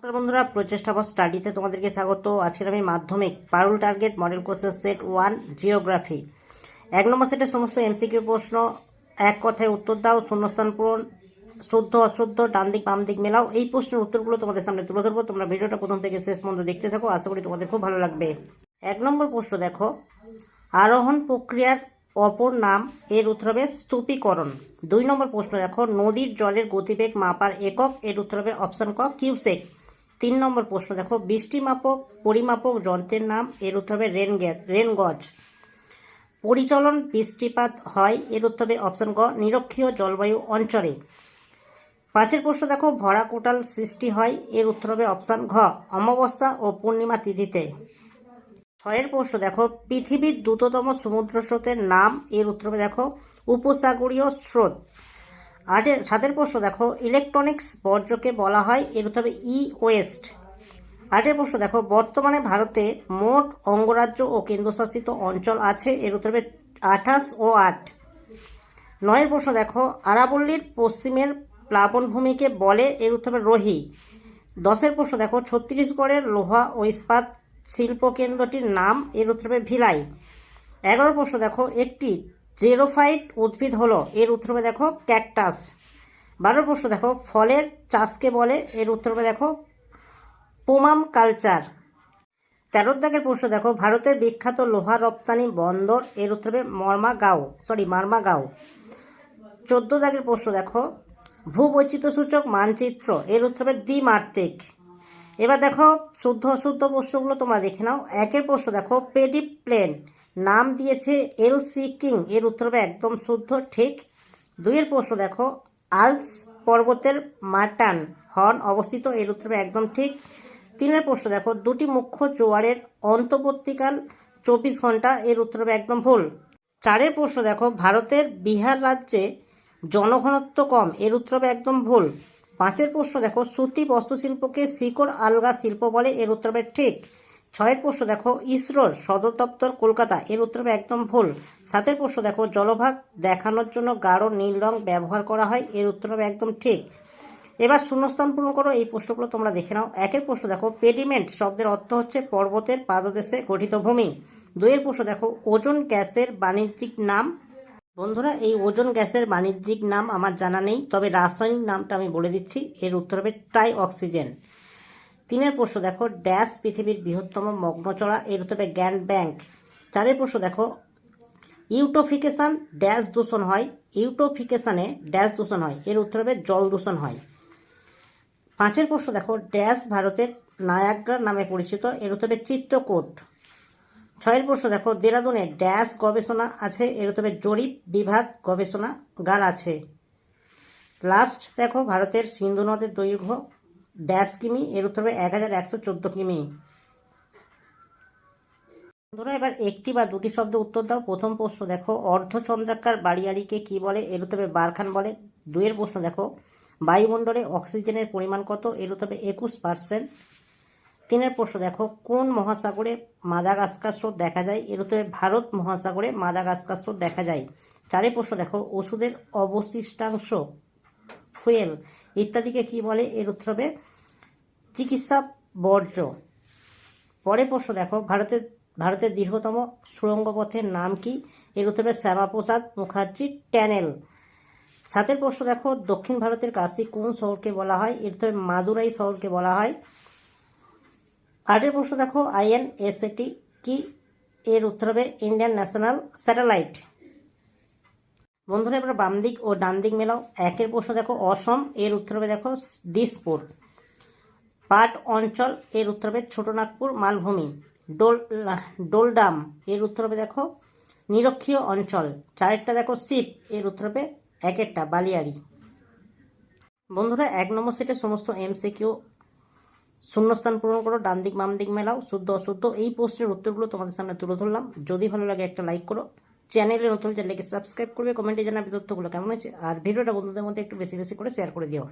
নমস্কার বন্ধুরা, প্রচেষ্টা ফর স্টাডিতে তোমাদেরকে স্বাগত। আজকের আমি মাধ্যমিক Parul target model question set 1 geography 1 নম্বর সেটের সমস্ত এমসিকিউ প্রশ্ন, এক কথায় উত্তর দাও, শূন্যস্থান পূরণ, শুদ্ধ অশুদ্ধ, ডান দিক বাম দিক মেলাও। এই প্রশ্নের উত্তরগুলো তোমাদের সামনে তুলে ধরবো। তোমরা ভিডিওটা প্রথম থেকে শেষ পর্যন্ত দেখতে থাকো, আশা করি তোমাদের খুব ভালো লাগবে। 1 নম্বর প্রশ্ন দেখো, আরোহণ প্রক্রিয়ার অপর নাম, এর উত্তর হবে স্তূপীকরণ। 2 নম্বর প্রশ্ন দেখো, নদীর জলের গতিবেগ মাপার একক, এর উত্তর হবে অপশন ক কিউসেক। 3 নম্বর প্রশ্ন দেখো, বৃষ্টি মাপক পরিমাপক যন্ত্রের নাম, এর উত্তর হবে রেনগজ। পরিচলন বৃষ্টিপাত হয়, এর উত্তর হবে অপশন ক নিরক্ষীয় জলবায়ু অঞ্চলে। 5 প্রশ্ন দেখো, ভরা কোটাল সৃষ্টি হয়, এর উত্তর হবে অপশন ঘ অমাবস্যা ও পূর্ণিমা তিথিতে। 6 প্রশ্ন দেখো, পৃথিবীর দ্রুততম সমুদ্র স্রোতের নাম, এর উত্তর হবে দেখো উপসাগরীয় স্রোত। 7 প্রশ্ন দেখো, ইলেকট্রনিক্স বর্জ্যকে বলা হয়, এর উত্তর হবে ই ওয়েস্ট। 8 প্রশ্ন দেখো, বর্তমানে ভারতে মোট অঙ্গরাজ্য ও কেন্দ্রশাসিত অঞ্চল আছে, এর উত্তর হবে 28 ও 8। 9 প্রশ্ন দেখো, আরাবল্লীর পশ্চিমের প্লাবনভূমিকে বলে, এর উত্তর হবে রোহি। 10 প্রশ্ন দেখো, ছত্তিশগড়ের লোহা ও ইস্পাত শিল্প কেন্দ্রটির নাম, এর উত্তর হবে ভিলাই। 11 প্রশ্ন দেখো, একটি জেরোফাইট উদ্ভিদ হলো, এর উত্তর হবে দেখো ক্যাকটাস। 12 প্রশ্ন দেখো, ফলের চাষকে বলে, এর উত্তর হবে দেখো পোমাম কালচার। 13 দাগের প্রশ্ন দেখো, ভারতের বিখ্যাত লোহা রপ্তানি বন্দর, এর উত্তর হবে মারমাগাঁও। 14 দাগের প্রশ্ন দেখো, ভূবৈচিত্র্যসূচক মানচিত্র, এর উত্তর হবে দ্বিমাত্রিক। এবার দেখো শুদ্ধ অশুদ্ধ প্রশ্নগুলো তোমরা দেখে নাও। 1 প্রশ্ন দেখো, পেডি প্লেন নাম দিয়েছে এলসি কিং, এর উত্তর হবে একদম শুদ্ধ, ঠিক। 2 প্রশ্ন দেখো, আল্পস পর্বতের মাটান হর্ন অবস্থিত, এর উত্তর হবে একদম ঠিক। 3 প্রশ্ন দেখো, দুটি মুখ্য জোয়ারের অন্তর্বর্তীকাল 24 ঘন্টা, এর উত্তর হবে একদম ভুল। 4 প্রশ্ন দেখো, ভারতের বিহার রাজ্যে জনঘনত্ব কম, এর উত্তর হবে একদম ভুল। 5 প্রশ্ন দেখো, সুতি বস্ত্রশিল্পকে শিকড় আলগা শিল্প বলে, এর উত্তর হবে ঠিক। 6 প্রশ্ন দেখো, ইসরোর সদর দপ্তর কলকাতা, এর উত্তর হবে একদম ভুল। 7 প্রশ্ন দেখো, জলভাগ দেখানোর জন্য গাঢ় নীল রং ব্যবহার করা হয়, এর উত্তর হবে একদম ঠিক। এবার শূন্যস্থান পূরণ করো, এই প্রশ্নগুলো তোমরা দেখে নাও। 1 প্রশ্ন দেখো, পেডিমেন্ট শব্দের অর্থ হচ্ছে পর্বতের পাদদেশে গঠিত ভূমি। 2 প্রশ্ন দেখো, ওজোন গ্যাসের বাণিজ্যিক নাম। বন্ধুরা, এই ওজোন গ্যাসের বাণিজ্যিক নাম আমার জানা নেই, তবে রাসায়নিক নামটা আমি বলে দিচ্ছি, এর উত্তর হবে ট্রাই অক্সিজেন। 3 প্রশ্ন দেখো, ড্যাশ পৃথিবীর বৃহত্তম মগ্নচড়া, এর উত্তর হবে গ্র্যান্ড ব্যাংক। 4 প্রশ্ন দেখো, ইউটোফিকেশন ড্যাশ দূষণ হয়, ইউটোফিকেশনে ড্যাশ দূষণ হয়, এর উত্তর হবে জল দূষণ হয়। 5 প্রশ্ন দেখো, ড্যাশ ভারতের নায়াগ্রা নামে পরিচিত, এর উত্তর হবে চিত্রকূট। 6 প্রশ্ন দেখো, দেরাদুনে ড্যাশ গবেষণা আছে, এর উত্তর হবে জরিপ বিভাগ গবেষণাগার আছে। লাস্ট দেখো, ভারতের সিন্ধু নদের দৈর্ঘ্য ড্যাশ কিমি, এর উত্তর হবে 1114 কিমি। বন্ধুরা, এবার একটি বা দুটি শব্দ উত্তর দাও। প্রথম প্রশ্ন দেখো, অর্ধচন্দ্রাকার বাড়িয়াড়িকে কি বলে, এর উত্তর হবে বারখান বলে। 2 প্রশ্ন দেখো, বায়ুমণ্ডলে অক্সিজেনের পরিমাণ কত, এর উত্তর হবে 21%। 3 প্রশ্ন দেখো, কোন মহাসাগরে মাদাগাস্কার স্রোত দেখা যায়, এর উত্তরে ভারত মহাসাগরে মাদাগাস্কার স্রোত দেখা যায়। 4 প্রশ্ন দেখো, ওষুধের অবশিষ্টাংশ ফুয়েল ইত্যাদিকে কি বলে, এর উত্তর হবে চিকিৎসা বর্জ্য। পরের প্রশ্ন দেখো, ভারতের দীর্ঘতম সুড়ঙ্গ পথের নাম কি, এর উত্তর হবে শ্যামাপ্রসাদ মুখার্জি টানেল। 7 প্রশ্ন দেখো, দক্ষিণ ভারতের কাশী কোন শহরকে বলা হয়, এর উত্তর মাদুরাই শহরকে বলা হয়। 8 প্রশ্ন দেখো, INSAT কি, এর উত্তর হবে ইন্ডিয়ান ন্যাশনাল স্যাটেলাইট। বন্ধুরা, এবার বাম দিক ও ডান দিক মেলাও। 1 প্রশ্ন দেখো, অসম, এর উত্তর হবে দেখো দিসপুর। পাট অঞ্চল, এর উত্তর হবে ছোটনাগপুর মালভূমি। ডোলডাম, এর উত্তর হবে দেখো নিরক্ষীয় অঞ্চল। 4টা দেখো, শিপ, এর উত্তর হবে 1টা বালিয়াড়ি। বন্ধুরা, 1 নম্বর সেটের সমস্ত MCQ শূন্যস্থান পূরণ করো, ডান দিক বাম দিক মেলাও, শুদ্ধ অশুদ্ধ। এই প্রশ্নের উত্তরগুলো তোমাদের সামনে তুলে ধরলাম। যদি ভালো লাগে একটা লাইক করো, চ্যানেলে নতুন চ্যানেলকে সাবস্ক্রাইব করবে, কমেন্টে জানাবে তথ্যগুলো কেমন হয়েছে, আর ভিডিওটা বন্ধুদের মধ্যে একটু বেশি বেশি করে শেয়ার করে দিও।